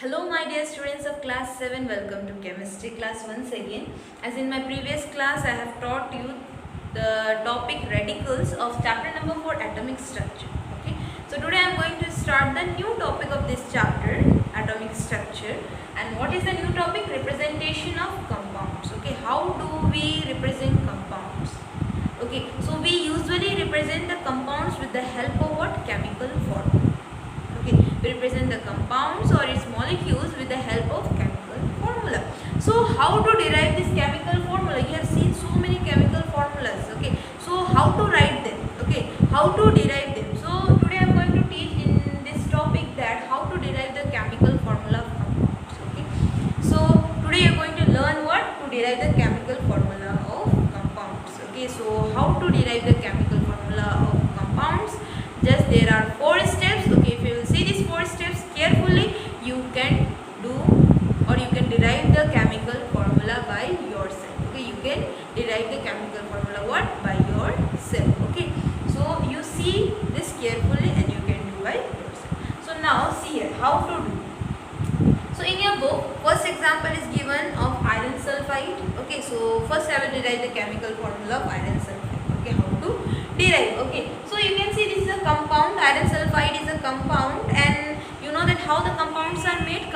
Hello my dear students of class 7, welcome to chemistry class once again. As in my previous class I have taught you the topic radicals of chapter number 4 atomic structure. Okay, so today I am going to start the new topic of this chapter, atomic structure. And what is the new topic? Representation of compounds. Okay, how do we represent compounds? Okay, so we usually represent the compounds with the help of what? Chemical formula. Okay, we represent the compounds or its molecules with the help of chemical formula. So how to derive this chemical formula? You have seen so many chemical formulas. Okay, so how to write them? Okay, how to derive them? So today I am going to teach in this topic that how to derive the chemical formula of compounds. Okay, so today you are going to learn what? To derive the chemical formula of compounds. Okay, so how to derive the chemical formula of compounds? Just there are 4 steps. Okay, if you will see these 4 steps carefully, you can do or you can derive the chemical formula by yourself. Okay, you can derive the chemical formula what? By yourself. Okay, so you see this carefully and you can do by yourself. So now see here how to do. So in your book, first example is given of iron sulfide. Okay, so first I will derive the chemical formula of iron sulfide. Okay, how to derive. Okay, so you can see this is a compound. Iron sulfide is a compound, and you know that how the compounds are made.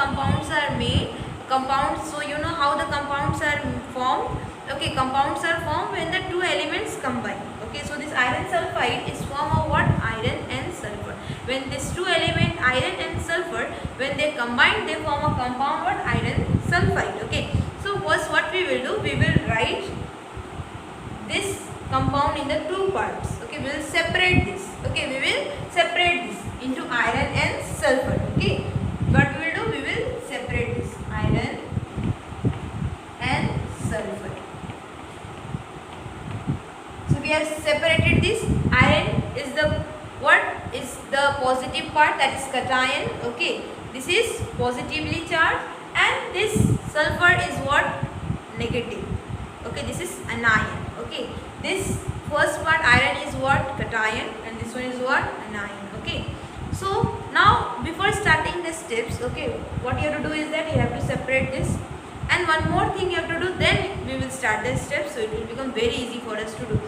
Compounds. So you know how the compounds are formed. Okay, compounds are formed when the two elements combine. Okay, so this iron sulfide is form of what? Iron and sulfur. When these two elements, iron and sulfur, when they combine, they form a compound what? Iron sulfide. Okay, so first what we will do? We will write this compound in the two parts. Okay, we will separate this. Okay, we will separate this into iron and sulfur. Okay, what we will do? We will separate this iron and sulfur. So we have separated this. Iron is the what? Is the positive part, that is cation. Okay, this is positively charged, and this sulfur is what? Negative. Okay, this is anion. Okay, this first part iron is what? Cation, and this one is what? Anion. Okay, so now before starting the steps, okay, what you have to do is that you have to separate this, and one more thing you have to do, then we will start the steps, so it will become very easy for us to do.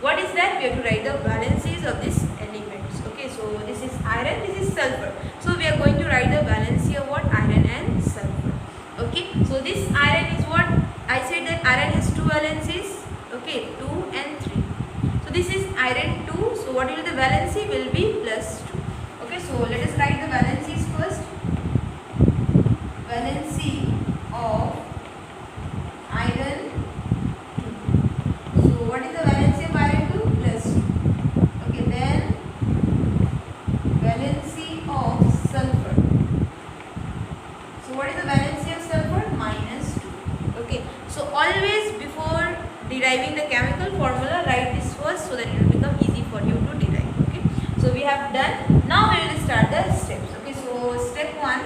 What is that? We have to write the valencies of these elements. Okay, so this is iron, this is sulfur, so we are going to write the valency of what? Iron and sulfur. Okay, so this iron is what? I said that iron has two valencies. Okay, 2 and 3. So this is iron 2. So what will the valency? Will be plus 2. Okay, so let us write the valencies first. Valency of iron 2. So what is the valency of iron 2? Plus 2. Okay, then valency of sulfur. So what is the valency of sulfur? Minus 2. Okay, so always before deriving the chemical formula, write this first so that it will become easy for you to derive. Okay, so we have done. Now we will start the steps. Okay, so step 1,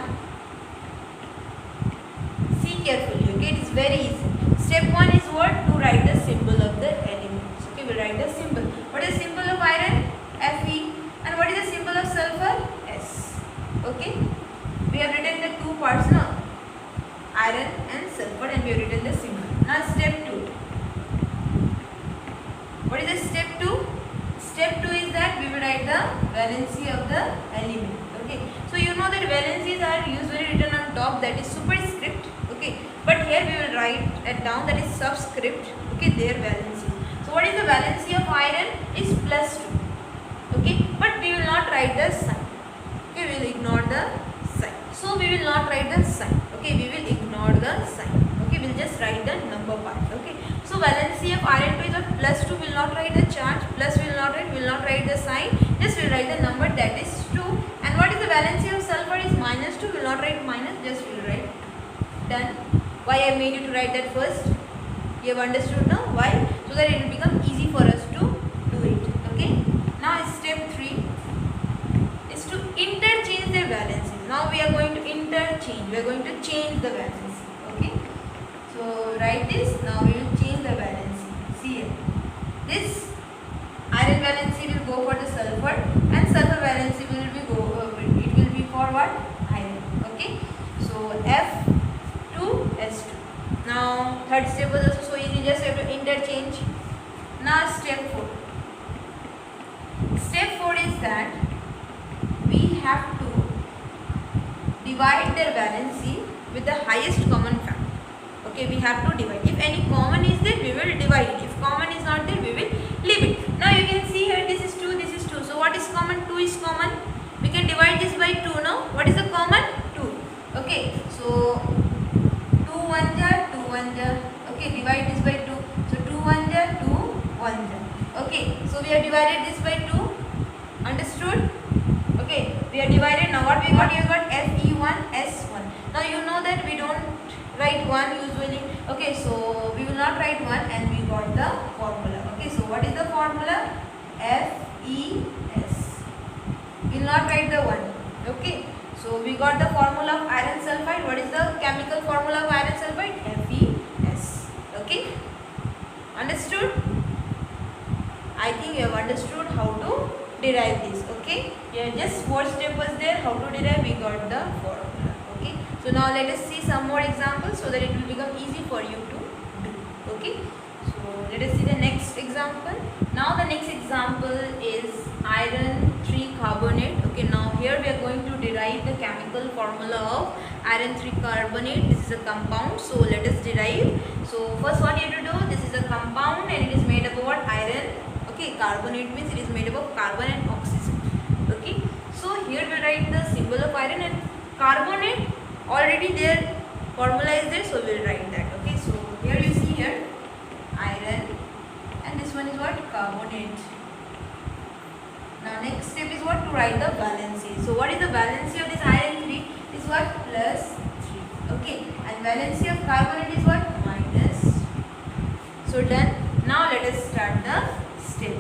see carefully. Okay, it is very easy. Step 1 is what? To write the symbol of the elements. Okay, we will write the symbol. What is the symbol of iron? Fe. And what is the symbol of sulfur? S. Okay, we have written the two parts now, iron and sulfur, and we have written the symbol. Now step 2. What is the step 2? Step 2 is that we will write the valency of the element. Okay, so you know that valencies are usually written on top, that is superscript. Okay, but here we will write it down, that is subscript. Okay, their valency. So what is the valency of iron? Is plus 2. Okay, but we will not write the sign. Okay, we will ignore the sign. So we will not write the sign. Okay, we will ignore the sign. Okay, we will just write the number part. Okay, so valency of iron 2 is what? Plus 2. We will not write the charge. Plus we will not write the sign. Just we will write the number, that is 2. And what is the valency of sulfur? Is minus 2. We will not write minus. Just we will write 2. Done. Why I made you to write that first? You have understood now? Why? So that it will become easy for us to do it. Okay. Now step 3 is to interchange the valencies. Now we are going to interchange. We are going to change the valency. Okay. So write this. Now we will change the valency. See here. This iron valency will go for the sulfur, and sulfur valency will be it will be for what? Iron. Okay. So Third step was also so easy, just you have to interchange. Now step 4. Step 4 is that we have to divide their valency with the highest common factor. Okay, we have to divide. If any common is there, we will divide it. If common is not there, we will leave it. Now you can see here, this is 2, this is 2. So what is common? 2 is common. We can divide this by 2 now. What is the common? 2. Okay, so 2 1 ja, 2 1 ja. Okay, divide this by 2. So 2 1 ja, 2 1 ja. Okay, so we have divided this by 2. Understood? Okay, we have divided. Now what we got? You got Fe1 S1. Now you know that we don't write 1 usually. Okay, so we will not write 1 and we got the formula. Okay, so what is the formula? FeS. We will not write the 1. Okay, so we got the formula of iron sulfide. What is the chemical formula of iron sulfide? FeS. Okay, understood? I think you have understood how to derive this. Okay, yeah, just 4 steps was there. How to derive? We got the formula. Okay, so now let us see some more examples so that it will become easy for you to do. Okay, so let us see the next example. Now the next example is iron 3 carbonate. Okay, now here we are going to derive the chemical formula of iron 3 carbonate. This is a compound, so let us derive. So first what you have to do, this is a compound and it is made up of what? Iron. Okay, carbonate means it is made up of carbon and oxygen. Okay, so here we write the symbol of iron and carbonate. Already their formula is there, so we will write that. Okay, so here you see here iron and this one is what? Carbonate. Now next step is what? To write the valency. So what is the valency of this iron 3? Is what? Plus 3. Okay, and valency of carbonate is what? Minus. So done. Now let us start the step.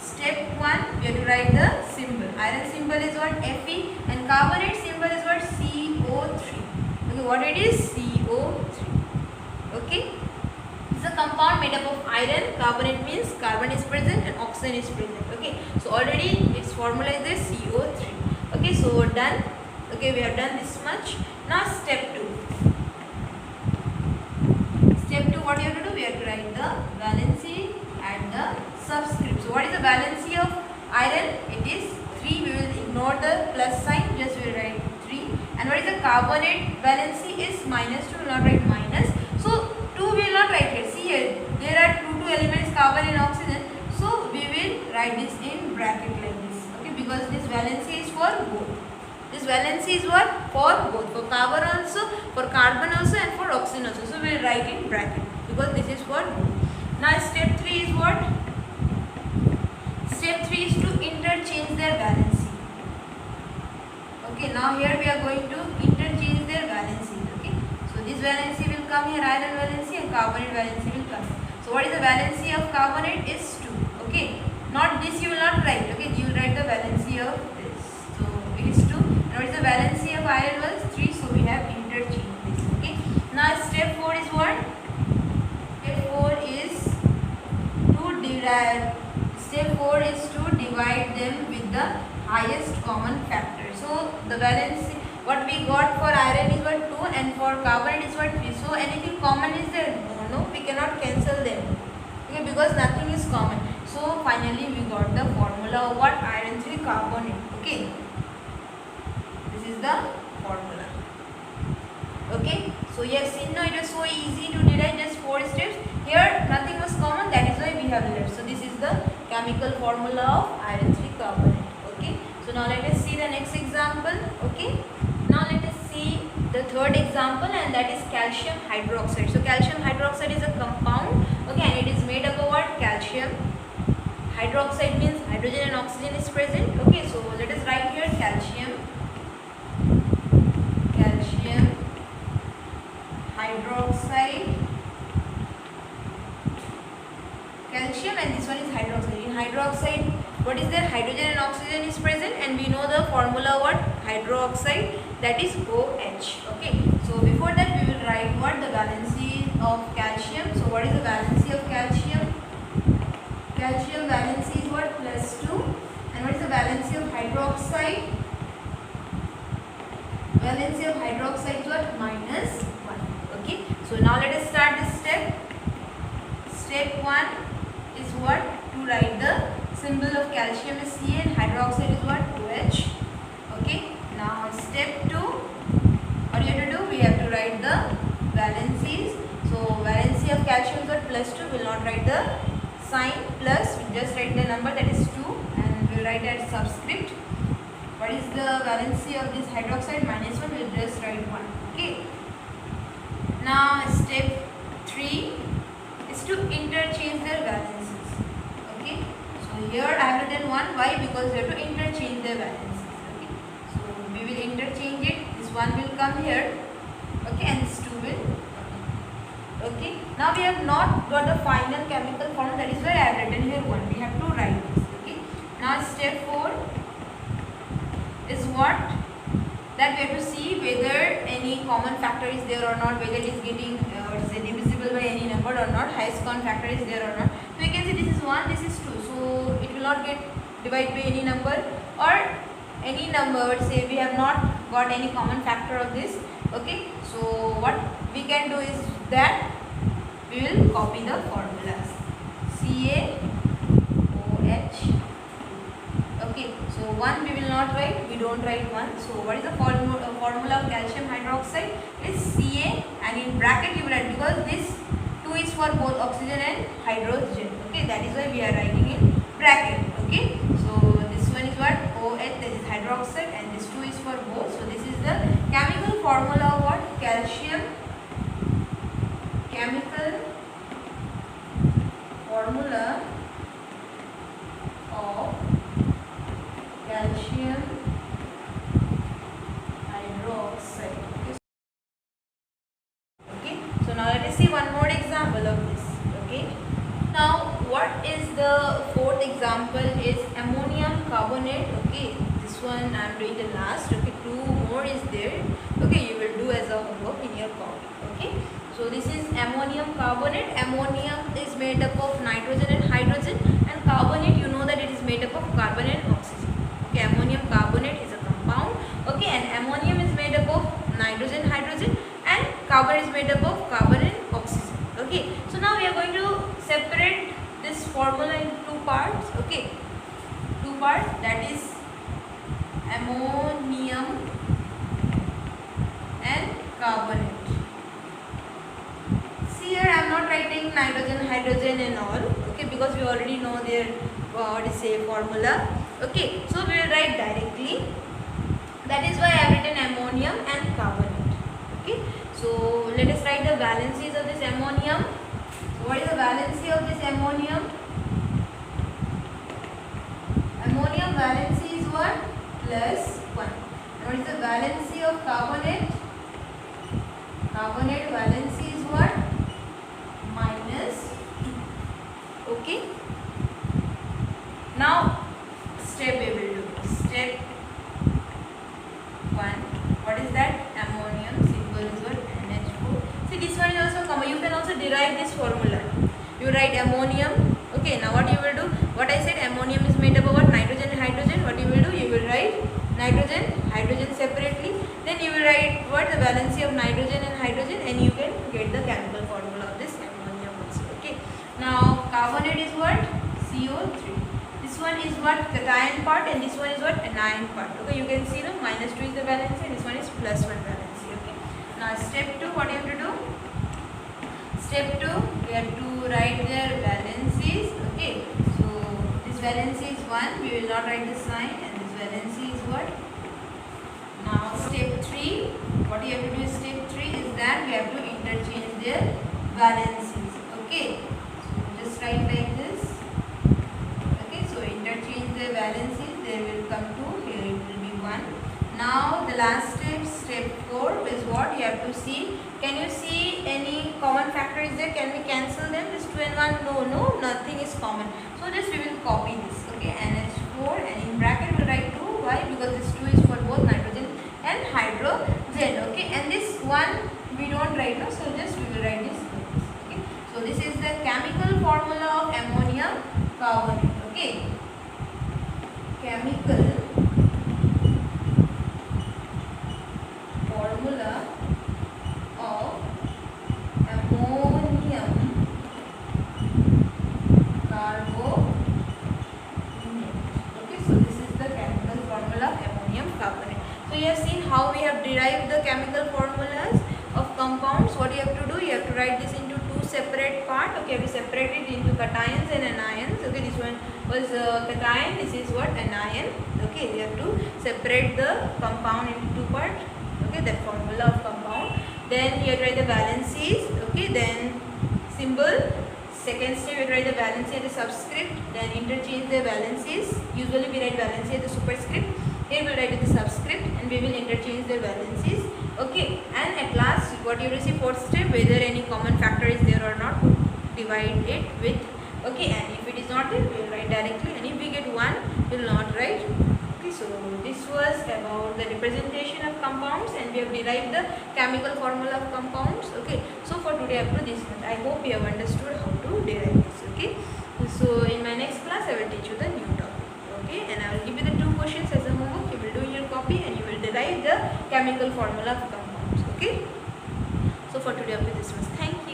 Step 1, we have to write the symbol. Iron symbol is what? Fe and carbonate symbol is what? CO3. Okay, what it is? CO3. Okay, this is a compound made up of iron. Carbonate means carbon is present and oxygen is present. Okay, so already its formula is this CO3. Okay, so done. Okay, we have done this much. Now step 2. Step 2, what you have to do? We have to write the valency and the subscript. So what is the valency of iron? It is 3. We will ignore the plus sign, just we will write 3. And what is the carbonate valency? Is minus 2. We will not write minus. So 2 we will not write here. See here, there are two elements, carbon and oxygen. So we will write this in bracket like this. Okay, because this valency is for both. This valency is what? For both. For carbon also, for carbon also and for oxygen also. So we will write in bracket because this is for both. Now step 3 is what? Step 3 is to interchange their valency. Okay, now here we are going to interchange their valency. Okay, so this valency will come here, iron valency, and carbonate valency will come here. So what is the valency of carbonate? Is 2. Okay, not this you will not write. Okay, you will write the valency of this. So it is 2. And what is the valency of iron was 3. So we have interchanged this. Okay, now step 4 is what? Step 4 is to derive. Step 4 is to divide them with the highest common factor. So the valency, what we got for iron is what? 2 and for carbonate is what? 3. So anything common is there? No, we cannot cancel them. Okay, because nothing is common. So finally we got the formula of what? Iron 3 carbonate. Okay, this is the formula. Okay, so you have seen now it was so easy to derive, just 4 steps. Here nothing was common, that is why we have left. So this is the chemical formula of iron 3 carbonate. Okay, so now let us see the next example. Okay, now let us see the third example, and that is calcium hydroxide. So calcium hydroxide is a compound. Okay, and it is made up of what? Calcium. Hydroxide means hydrogen and oxygen is present. Okay, so let us write here calcium hydroxide. Calcium and this one is hydroxide. In hydroxide, what is there? Hydrogen and oxygen is present, and we know the formula what? Hydroxide, that is OH. Okay, so before that we will write what? The valency of calcium. So what is the valency of calcium? Calcium valency is what? Plus 2. And what is the valency of hydroxide? Valency of hydroxide is what? Minus 1. Okay, so now let us start write the symbol of calcium is Ca and hydroxide is what? OH. Okay. Now step 2, what you have to do? We have to write the valencies. So valency of calcium is what? +2. Will not write the sign plus. We just write the number, that is 2, and we'll write as subscript. What is the valency of this hydroxide? -1. We'll just write 1. Okay. Now step 3 is to interchange their valencies. Okay. So here I have written 1. Why? Because we have to interchange their valencies. Okay. So we will interchange it. This 1 will come here. Okay, and this 2 will come. Okay. Now we have not got the final chemical formula. That is why I have written here 1. We have to write this. Okay. Now step 4 is what? That we have to see whether any common factor is there or not, whether it is getting divisible by any number or not, highest common factor is there or not. So we can see this is 1, this is 2, so it will not get divided by any number, or any number, say we have not got any common factor of this. Okay, so what we can do is that we will copy the formulas. CaOH. Okay, so 1 we will not write, we don't write 1. So what is the formula of calcium hydroxide? Is Ca, and in bracket you will write, because this 2 is for both oxygen and hydrogen. Okay, that is why we are writing in bracket. Okay, so this one is what? OH, that is hydroxide, and this 2 is for both. So this is the chemical formula of what? Calcium. Chemical formula of calcium hydroxide. Okay, so now let us see one more example of this. Okay, now what is the fourth example? Is ammonium carbonate. Okay, this one I am doing the last. Okay, 2 more is there. Okay, you will do as a homework in your copy. Okay, so this is ammonium carbonate. Ammonium is made up of nitrogen and hydrogen, and carbonate, you know that it is made up of carbon and oxygen. Okay, ammonium carbonate is a compound. Okay, and ammonium is made up of nitrogen, hydrogen, and carbon is made up of carbon and oxygen. Okay, so now we are going to separate this formula in 2 parts. Okay, 2 parts, that is ammonium and carbonate. See here I am not writing nitrogen, hydrogen and all. Okay, because we already know their formula. Okay, so we will write directly. That is why I have written ammonium and carbonate. Okay, so let us write the valencies of this ammonium. So what is the valency of this ammonium? Ammonium valency is what? +1. And what is the valency of carbonate? Carbonate valency is what? -2. Okay. Now step we will do. Step 1. What is that? Ammonium symbol is what? NH4. See, this one is also common. You can also derive this formula. You write ammonium. Okay, now what you will do? What I said, ammonium is made up of what? Nitrogen and hydrogen. What you will do? You will write nitrogen, hydrogen separately. Then you will write what? The valency of nitrogen and hydrogen, and you can get the chemical formula of this ammonium also. Okay. Now carbonate is what? CO3. This one is what? Cation part, and this one is what? Anion part. Okay, you can see no, -2 is the valency, and this one is +1 valency. Okay. Now step 2, what you have to do? Step 2, we have to write their valencies. Okay, so this valency is 1, we will not write the sign, and this valency is what? Now step 3, what you have to do is step 3 is that we have to interchange their valencies. Okay, so just write like this. Okay, so interchange the valencies, they will come to here, it will be 1. Now the last step, step 4 is what? You have to see, can you see any common factor is there? Can we cancel them? This 2 and 1, no, nothing is common. So just we will copy this. Okay, NH4, and in bracket we will write 2. Why? Because this 2 is for both nitrogen and hydrogen. Okay, and this 1 we don't write, no, so just we will write this. Okay, so this is the chemical formula of ammonium carbonate. Okay, chemical formula of ammonium carbonate. compounds, what you have to do, you have to write this into two separate parts. Okay, you have to separate it into cations and anions. Okay, this one was cation, this is what, anion. Okay, you have to separate the compound into two parts. Okay, that formula of compound. Then you have to write the valencies. Okay, then symbol. Second step, you write the valency at the subscript, then interchange the valencies. Usually we write valency at the superscript. Here we will write at the subscript and we will interchange the valencies. Okay, and at last what you will see, fourth step, whether any common factor is there or not, divide it with. Okay, and if it is not there, we will write directly, and if we get 1, we will not write. Okay, so this was about the representation of compounds, and we have derived the chemical formula of compounds. Okay, so for today up to this much. I hope you have understood how to derive this. Okay, so in my next class I will teach you the new topic. Okay, and I will give you the 2 questions as a homework. You will do in your copy and you will derive the chemical formula of compounds. Okay, so for today up to this much. Thank you.